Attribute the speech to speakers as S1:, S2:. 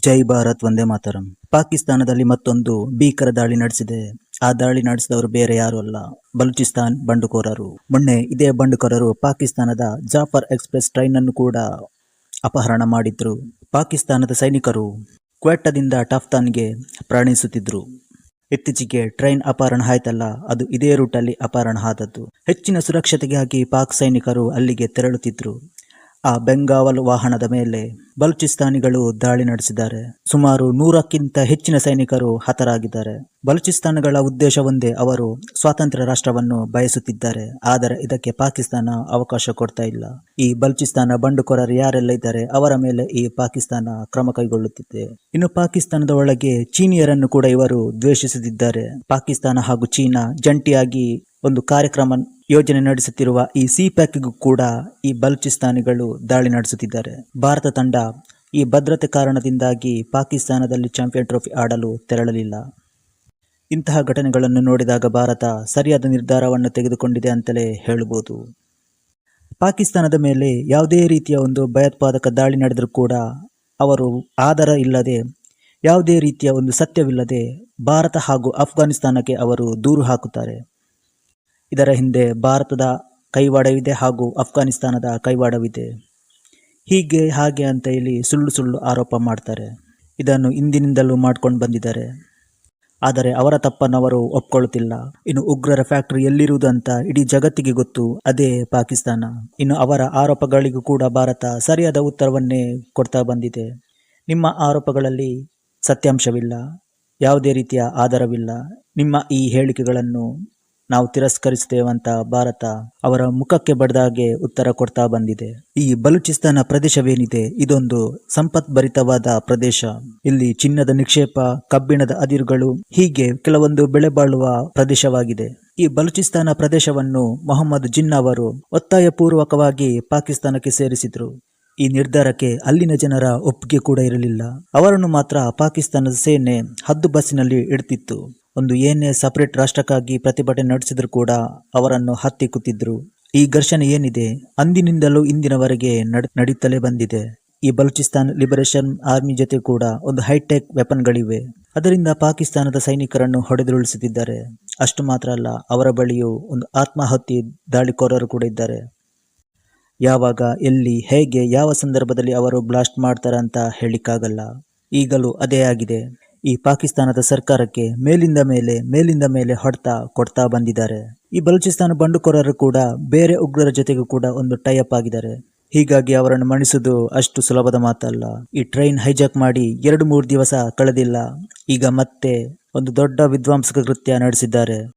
S1: ಜೈ ಭಾರತ್ ವಂದೇ ಮಾತರಂ. ಪಾಕಿಸ್ತಾನದಲ್ಲಿ ಮತ್ತೊಂದು ಭೀಕರ ದಾಳಿ ನಡೆಸಿದೆ. ಆ ದಾಳಿ ನಡೆಸಿದವರು ಬೇರೆ ಯಾರು ಅಲ್ಲ, ಬಲೂಚಿಸ್ತಾನ್ ಬಂಡುಕೋರರು. ಮೊನ್ನೆ ಇದೇ ಬಂಡುಕೋರರು ಪಾಕಿಸ್ತಾನದ ಜಾಫರ್ ಎಕ್ಸ್ಪ್ರೆಸ್ ಟ್ರೈನ್ ಅನ್ನು ಕೂಡ ಅಪಹರಣ ಮಾಡಿದ್ರು. ಪಾಕಿಸ್ತಾನದ ಸೈನಿಕರು ಕ್ವೆಟ್ಟಾದಿಂದ ಟಫ್ತಾನ್ಗೆ ಪ್ರಯಾಣಿಸುತ್ತಿದ್ರು. ಇತ್ತೀಚೆಗೆ ಟ್ರೈನ್ ಅಪಹರಣ ಆಯ್ತಲ್ಲ, ಅದು ಇದೇ ರೂಟಲ್ಲಿ ಅಪಹರಣ ಆದದ್ದು. ಹೆಚ್ಚಿನ ಸುರಕ್ಷತೆಗಾಗಿ ಪಾಕ್ ಸೈನಿಕರು ಅಲ್ಲಿಗೆ ತೆರಳುತ್ತಿದ್ರು. ಆ ಬೆಂಗಾವಲ್ ವಾಹನದ ಮೇಲೆ ಬಲೂಚಿಸ್ತಾನಿಗಳು ದಾಳಿ ನಡೆಸಿದ್ದಾರೆ. ಸುಮಾರು 100ಕ್ಕಿಂತ ಹೆಚ್ಚಿನ ಸೈನಿಕರು ಹತರಾಗಿದ್ದಾರೆ. ಬಲೂಚಿಸ್ತಾನಗಳ ಉದ್ದೇಶ ಒಂದೇ, ಅವರು ಸ್ವಾತಂತ್ರ್ಯ ರಾಷ್ಟ್ರವನ್ನು ಬಯಸುತ್ತಿದ್ದಾರೆ. ಆದರೆ ಇದಕ್ಕೆ ಪಾಕಿಸ್ತಾನ ಅವಕಾಶ ಕೊಡ್ತಾ ಇಲ್ಲ. ಈ ಬಲೂಚಿಸ್ತಾನ ಬಂಡುಕೋರರು ಯಾರೆಲ್ಲ ಇದ್ದಾರೆ, ಅವರ ಮೇಲೆ ಈ ಪಾಕಿಸ್ತಾನ ಕ್ರಮ ಕೈಗೊಳ್ಳುತ್ತಿದೆ. ಇನ್ನು ಪಾಕಿಸ್ತಾನದ ಒಳಗೆ ಚೀನಿಯರನ್ನು ಕೂಡ ಇವರು ದ್ವೇಷಿಸುತ್ತಿದ್ದಾರೆ. ಪಾಕಿಸ್ತಾನ ಹಾಗೂ ಚೀನಾ ಜಂಟಿಯಾಗಿ ಒಂದು ಕಾರ್ಯಕ್ರಮ ಯೋಜನೆ ನಡೆಸುತ್ತಿರುವ ಈ CPACಗೂ ಕೂಡ ಈ ಬಲೂಚಿಸ್ತಾನಿಗಳು ದಾಳಿ ನಡೆಸುತ್ತಿದ್ದಾರೆ. ಭಾರತ ತಂಡ ಈ ಭದ್ರತೆ ಕಾರಣದಿಂದಾಗಿ ಪಾಕಿಸ್ತಾನದಲ್ಲಿ ಚಾಂಪಿಯನ್ ಟ್ರೋಫಿ ಆಡಲು ತೆರಳಲಿಲ್ಲ. ಇಂತಹ ಘಟನೆಗಳನ್ನು ನೋಡಿದಾಗ ಭಾರತ ಸರಿಯಾದ ನಿರ್ಧಾರವನ್ನು ತೆಗೆದುಕೊಂಡಿದೆ ಅಂತಲೇ ಹೇಳಬಹುದು. ಪಾಕಿಸ್ತಾನದ ಮೇಲೆ ಯಾವುದೇ ರೀತಿಯ ಒಂದು ಭಯೋತ್ಪಾದಕ ದಾಳಿ ನಡೆದರೂ ಕೂಡ ಅವರು ಆಧಾರ ಇಲ್ಲದೆ, ಯಾವುದೇ ರೀತಿಯ ಒಂದು ಸತ್ಯವಿಲ್ಲದೆ ಭಾರತ ಹಾಗೂ ಅಫ್ಘಾನಿಸ್ತಾನಕ್ಕೆ ಅವರು ದೂರು ಹಾಕುತ್ತಾರೆ. ಇದರ ಹಿಂದೆ ಭಾರತದ ಕೈವಾಡವಿದೆ ಹಾಗೂ ಅಫ್ಘಾನಿಸ್ತಾನದ ಕೈವಾಡವಿದೆ. ಹೀಗೆ ಹಾಗೆ ಅಂತ ಹೇಳಿ ಸುಳ್ಳು ಸುಳ್ಳು ಆರೋಪ ಮಾಡ್ತಾರೆ. ಇದನ್ನು ಇಂದಿನಿಂದಲೂ ಮಾಡ್ಕೊಂಡು ಬಂದಿದ್ದಾರೆ. ಆದರೆ ಅವರ ತಪ್ಪನ್ನು ಅವರು ಒಪ್ಕೊಳ್ಳುತ್ತಿಲ್ಲ. ಇನ್ನು ಉಗ್ರರ ಫ್ಯಾಕ್ಟರಿ ಎಲ್ಲಿರುವುದು ಅಂತ ಇಡೀ ಜಗತ್ತಿಗೆ ಗೊತ್ತು, ಅದೇ ಪಾಕಿಸ್ತಾನ. ಇನ್ನು ಅವರ ಆರೋಪಗಳಿಗೂ ಕೂಡ ಭಾರತ ಸರಿಯಾದ ಉತ್ತರವನ್ನೇ ಕೊಡ್ತಾ ಬಂದಿದೆ. ನಿಮ್ಮ ಆರೋಪಗಳಲ್ಲಿ ಸತ್ಯಾಂಶವಿಲ್ಲ, ಯಾವುದೇ ರೀತಿಯ ಆಧಾರವಿಲ್ಲ, ನಿಮ್ಮ ಈ ಹೇಳಿಕೆಗಳನ್ನು ನಾವು ತಿರಸ್ಕರಿಸುತ್ತೇವಂತ ಭಾರತ ಅವರ ಮುಖಕ್ಕೆ ಬಡ್ದಾಗೆ ಉತ್ತರ ಕೊಡ್ತಾ ಬಂದಿದೆ. ಈ ಬಲೂಚಿಸ್ತಾನ ಪ್ರದೇಶವೇನಿದೆ, ಇದೊಂದು ಸಂಪತ್ಭರಿತವಾದ ಪ್ರದೇಶ. ಇಲ್ಲಿ ಚಿನ್ನದ ನಿಕ್ಷೇಪ, ಕಬ್ಬಿಣದ ಅದಿರುಗಳು, ಹೀಗೆ ಕೆಲವೊಂದು ಬೆಳೆ ಬಾಳುವ ಪ್ರದೇಶವಾಗಿದೆ. ಈ ಬಲೂಚಿಸ್ತಾನ ಪ್ರದೇಶವನ್ನು ಮೊಹಮ್ಮದ್ ಜಿನ್ನಾ ಅವರು ಒತ್ತಾಯಪೂರ್ವಕವಾಗಿ ಪಾಕಿಸ್ತಾನಕ್ಕೆ ಸೇರಿಸಿದ್ರು. ಈ ನಿರ್ಧಾರಕ್ಕೆ ಅಲ್ಲಿನ ಜನರ ಒಪ್ಪಿಗೆ ಕೂಡ ಇರಲಿಲ್ಲ. ಅವರನ್ನು ಮಾತ್ರ ಪಾಕಿಸ್ತಾನದ ಸೇನೆ ಹದ್ದು ಬಸ್ಸಿನಲ್ಲಿ ಇಡ್ತಿತ್ತು. ಒಂದು ಏನೇ ಸಪರೇಟ್ ರಾಷ್ಟ್ರಕ್ಕಾಗಿ ಪ್ರತಿಭಟನೆ ನಡೆಸಿದ್ರು ಕೂಡ ಅವರನ್ನು ಹತ್ತಿಕ್ಕುತ್ತಿದ್ರು. ಈ ಘರ್ಷಣೆ ಏನಿದೆ ಅಂದಿನಿಂದಲೂ ಇಂದಿನವರೆಗೆ ನಡೀತಲೇ ಬಂದಿದೆ. ಈ ಬಲೂಚಿಸ್ತಾನ್ ಲಿಬರೇಷನ್ ಆರ್ಮಿ ಜೊತೆ ಕೂಡ ಒಂದು ಹೈಟೆಕ್ ವೆಪನ್ಗಳಿವೆ. ಅದರಿಂದ ಪಾಕಿಸ್ತಾನದ ಸೈನಿಕರನ್ನು ಹೊಡೆದುರುಳಿಸುತ್ತಿದ್ದಾರೆ. ಅಷ್ಟು ಮಾತ್ರ ಅಲ್ಲ, ಅವರ ಬಳಿಯೂ ಒಂದು ಆತ್ಮಾಹುತಿ ದಾಳಿಕೋರರು ಕೂಡ ಇದ್ದಾರೆ. ಯಾವಾಗ, ಎಲ್ಲಿ, ಹೇಗೆ, ಯಾವ ಸಂದರ್ಭದಲ್ಲಿ ಅವರು ಬ್ಲಾಸ್ಟ್ ಮಾಡ್ತಾರೆ ಅಂತ ಹೇಳಿಕ್ಕಾಗಲ್ಲ. ಈಗಲೂ ಅದೇ ಆಗಿದೆ. ಈ ಪಾಕಿಸ್ತಾನದ ಸರ್ಕಾರಕ್ಕೆ ಮೇಲಿಂದ ಮೇಲೆ ಹೊಡೆತ ಕೊಡ್ತಾ ಬಂದಿದ್ದಾರೆ. ಈ ಬಲೂಚಿಸ್ತಾನ ಬಂಡುಕೋರರು ಕೂಡ ಬೇರೆ ಉಗ್ರರ ಜೊತೆಗೂ ಕೂಡ ಒಂದು ಟೈಅಪ್ ಆಗಿದ್ದಾರೆ. ಹೀಗಾಗಿ ಅವರನ್ನು ಮಣಿಸುವುದು ಅಷ್ಟು ಸುಲಭದ ಮಾತಲ್ಲ. ಈ ಟ್ರೈನ್ ಹೈಜಾಕ್ ಮಾಡಿ 2-3 ದಿವಸ ಕಳೆದಿಲ್ಲ, ಈಗ ಮತ್ತೆ ಒಂದು ದೊಡ್ಡ ವಿಧ್ವಂಸಕ ಕೃತ್ಯ ನಡೆಸಿದ್ದಾರೆ.